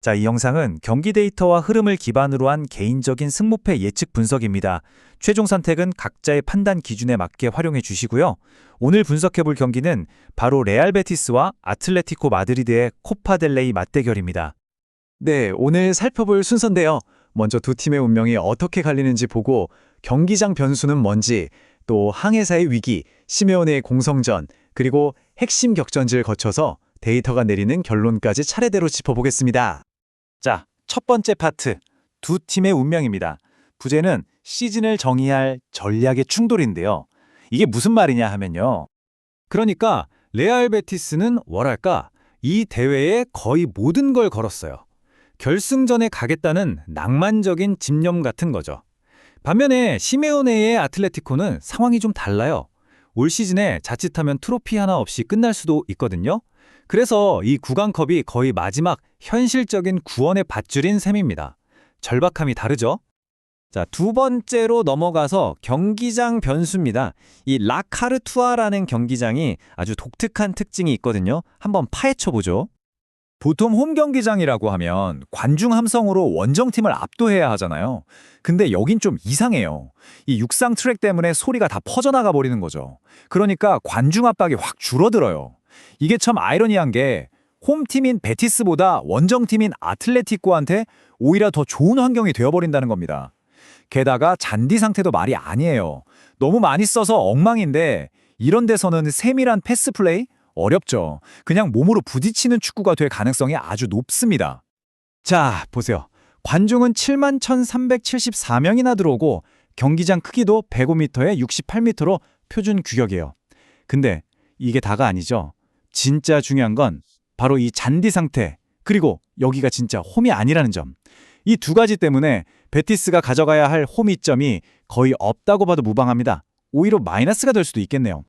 자, 이 영상은 경기 데이터와 흐름을 기반으로 한 개인적인 승무패 예측 분석입니다. 최종 선택은 각자의 판단 기준에 맞게 활용해 주시고요. 오늘 분석해 볼 경기는 바로 레알 베티스와 아틀레티코 마드리드의 코파 델레이 맞대결입니다. 네, 오늘 살펴볼 순서인데요. 먼저 두 팀의 운명이 어떻게 갈리는지 보고 경기장 변수는 뭔지, 또 항해사의 위기, 시메오네의 공성전, 그리고 핵심 격전지를 거쳐서 데이터가 내리는 결론까지 차례대로 짚어보겠습니다. 자, 첫 번째 파트, 두 팀의 운명입니다. 부제는 시즌을 정의할 전략의 충돌인데요. 이게 무슨 말이냐 하면요. 그러니까 레알 베티스는 뭐랄까, 이 대회에 거의 모든 걸 걸었어요. 결승전에 가겠다는 낭만적인 집념 같은 거죠. 반면에 시메오네의 아틀레티코는 상황이 좀 달라요. 올 시즌에 자칫하면 트로피 하나 없이 끝날 수도 있거든요. 그래서 이 구강컵이 거의 마지막 현실적인 구원의 밧줄인 셈입니다. 절박함이 다르죠? 자, 두 번째로 넘어가서 경기장 변수입니다. 이 라카르투아라는 경기장이 아주 독특한 특징이 있거든요. 한번 파헤쳐보죠. 보통 홈 경기장이라고 하면 관중 함성으로 원정팀을 압도해야 하잖아요. 근데 여긴 좀 이상해요. 이 육상 트랙 때문에 소리가 다 퍼져나가 버리는 거죠. 그러니까 관중 압박이 확 줄어들어요. 이게 참 아이러니한 게 홈팀인 베티스보다 원정팀인 아틀레티코한테 오히려 더 좋은 환경이 되어버린다는 겁니다. 게다가 잔디 상태도 말이 아니에요. 너무 많이 써서 엉망인데 이런 데서는 세밀한 패스 플레이? 어렵죠. 그냥 몸으로 부딪히는 축구가 될 가능성이 아주 높습니다. 자, 보세요. 관중은 71,374명이나 들어오고 경기장 크기도 105m에 68m로 표준 규격이에요. 근데 이게 다가 아니죠. 진짜 중요한 건 바로 이 잔디 상태, 그리고 여기가 진짜 홈이 아니라는 점. 이 두 가지 때문에 베티스가 가져가야 할 홈 이점이 거의 없다고 봐도 무방합니다. 오히려 마이너스가 될 수도 있겠네요.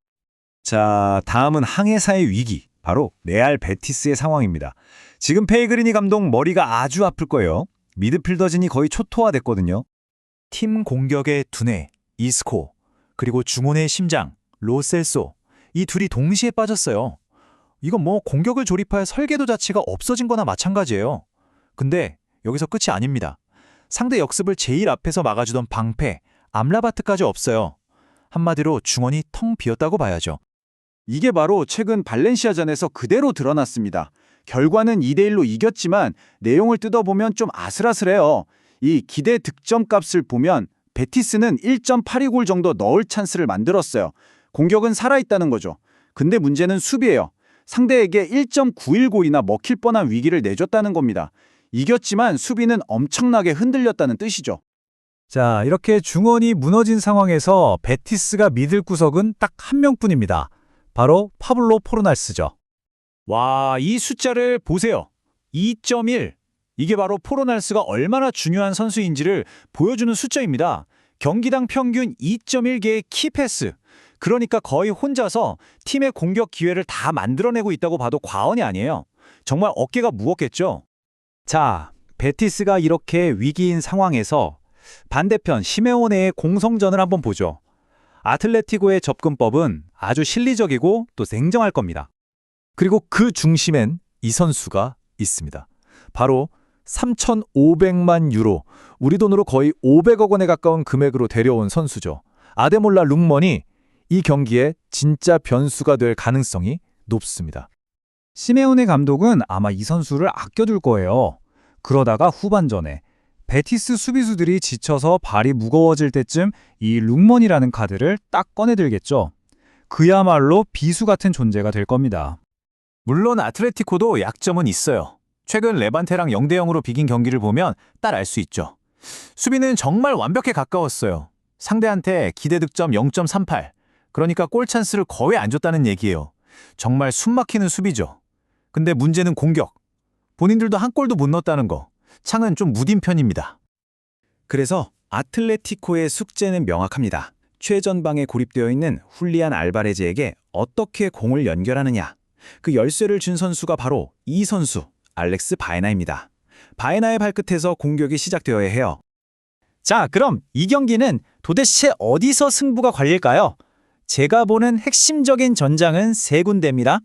자, 다음은 항해사의 위기, 바로 레알 베티스의 상황입니다. 지금 페이그리니 감독 머리가 아주 아플 거예요. 미드필더진이 거의 초토화됐거든요. 팀 공격의 두뇌, 이스코, 그리고 중원의 심장, 로셀소, 이 둘이 동시에 빠졌어요. 이건 뭐 공격을 조립할 설계도 자체가 없어진 거나 마찬가지예요. 근데 여기서 끝이 아닙니다. 상대 역습을 제일 앞에서 막아주던 방패, 암라바트까지 없어요. 한마디로 중원이 텅 비었다고 봐야죠. 이게 바로 최근 발렌시아전에서 그대로 드러났습니다. 결과는 2대1로 이겼지만 내용을 뜯어보면 좀 아슬아슬해요. 이 기대 득점 값을 보면 베티스는 1.82골 정도 넣을 찬스를 만들었어요. 공격은 살아있다는 거죠. 근데 문제는 수비예요. 상대에게 1.91골이나 먹힐 뻔한 위기를 내줬다는 겁니다. 이겼지만 수비는 엄청나게 흔들렸다는 뜻이죠. 자, 이렇게 중원이 무너진 상황에서 베티스가 믿을 구석은 딱 한 명뿐입니다. 바로 파블로 포르날스죠. 와, 이 숫자를 보세요. 2.1. 이게 바로 포르날스가 얼마나 중요한 선수인지를 보여주는 숫자입니다. 경기당 평균 2.1개의 키패스. 그러니까 거의 혼자서 팀의 공격 기회를 다 만들어내고 있다고 봐도 과언이 아니에요. 정말 어깨가 무겁겠죠? 자, 베티스가 이렇게 위기인 상황에서 반대편 시메오네의 공성전을 한번 보죠. 아틀레티코의 접근법은 아주 실리적이고 또 냉정할 겁니다. 그리고 그 중심엔 이 선수가 있습니다. 바로 3,500만 유로, 우리 돈으로 거의 500억 원에 가까운 금액으로 데려온 선수죠. 아데몰라 룩먼이 이 경기에 진짜 변수가 될 가능성이 높습니다. 시메오네 감독은 아마 이 선수를 아껴둘 거예요. 그러다가 후반전에 베티스 수비수들이 지쳐서 발이 무거워질 때쯤 이 룩먼이라는 카드를 딱 꺼내들겠죠. 그야말로 비수 같은 존재가 될 겁니다. 물론 아틀레티코도 약점은 있어요. 최근 레반테랑 0대0으로 비긴 경기를 보면 딱 알 수 있죠. 수비는 정말 완벽에 가까웠어요. 상대한테 기대 득점 0.38, 그러니까 골 찬스를 거의 안 줬다는 얘기예요. 정말 숨막히는 수비죠. 근데 문제는 공격. 본인들도 한 골도 못 넣었다는 거. 창은 좀 무딘 편입니다. 그래서 아틀레티코의 숙제는 명확합니다. 최전방에 고립되어 있는 훌리안 알바레즈에게 어떻게 공을 연결하느냐. 그 열쇠를 준 선수가 바로 이 선수, 알렉스 바에나입니다. 바에나의 발끝에서 공격이 시작되어야 해요. 자, 그럼 이 경기는 도대체 어디서 승부가 갈릴까요? 제가 보는 핵심적인 전장은 세 군데입니다.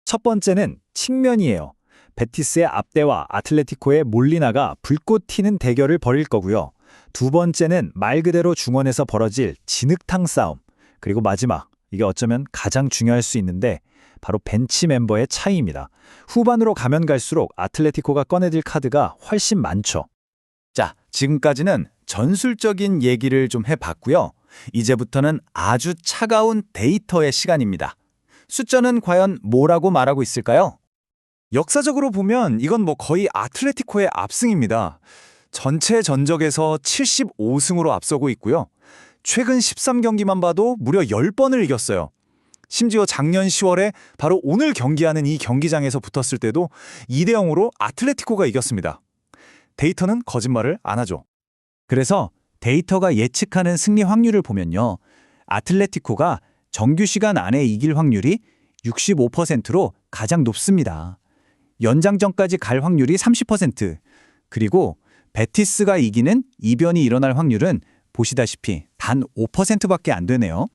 첫 번째는 측면이에요. 베티스의 압대와 아틀레티코의 몰리나가 불꽃 튀는 대결을 벌일 거고요. 두 번째는 말 그대로 중원에서 벌어질 진흙탕 싸움. 그리고 마지막, 이게 어쩌면 가장 중요할 수 있는데 바로 벤치 멤버의 차이입니다. 후반으로 가면 갈수록 아틀레티코가 꺼내들 카드가 훨씬 많죠. 자, 지금까지는 전술적인 얘기를 좀 해봤고요. 이제부터는 아주 차가운 데이터의 시간입니다. 숫자는 과연 뭐라고 말하고 있을까요? 역사적으로 보면 이건 거의 아틀레티코의 압승입니다. 전체 전적에서 75승으로 앞서고 있고요. 최근 13경기만 봐도 무려 10번을 이겼어요. 심지어 작년 10월에 바로 오늘 경기하는 이 경기장에서 붙었을 때도 2대 0으로 아틀레티코가 이겼습니다. 데이터는 거짓말을 안 하죠. 그래서 데이터가 예측하는 승리 확률을 보면요. 아틀레티코가 정규 시간 안에 이길 확률이 65%로 가장 높습니다. 연장전까지 갈 확률이 30%, 그리고 베티스가 이기는 이변이 일어날 확률은 보시다시피 단 5%밖에 안 되네요.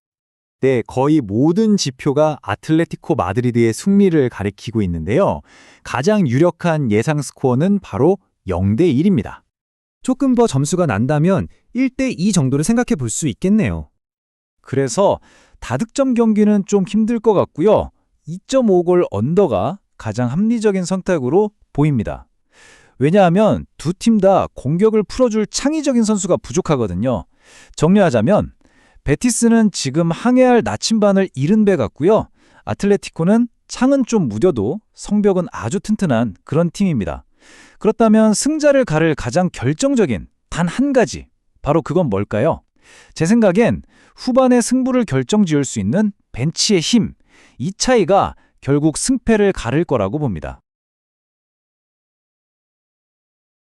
네, 거의 모든 지표가 아틀레티코 마드리드의 승리를 가리키고 있는데요. 가장 유력한 예상 스코어는 바로 0대 1입니다. 조금 더 점수가 난다면 1대 2 정도를 생각해 볼 수 있겠네요. 그래서 다득점 경기는 좀 힘들 것 같고요. 2.5골 언더가 가장 합리적인 선택으로 보입니다. 왜냐하면 두 팀 다 공격을 풀어줄 창의적인 선수가 부족하거든요. 정리하자면 베티스는 지금 항해할 나침반을 잃은 배 같고요. 아틀레티코는 창은 좀 무뎌도 성벽은 아주 튼튼한 그런 팀입니다. 그렇다면 승자를 가를 가장 결정적인 단 한 가지, 바로 그건 뭘까요? 제 생각엔 후반에 승부를 결정지을 수 있는 벤치의 힘, 이 차이가 결국 승패를 가를 거라고 봅니다.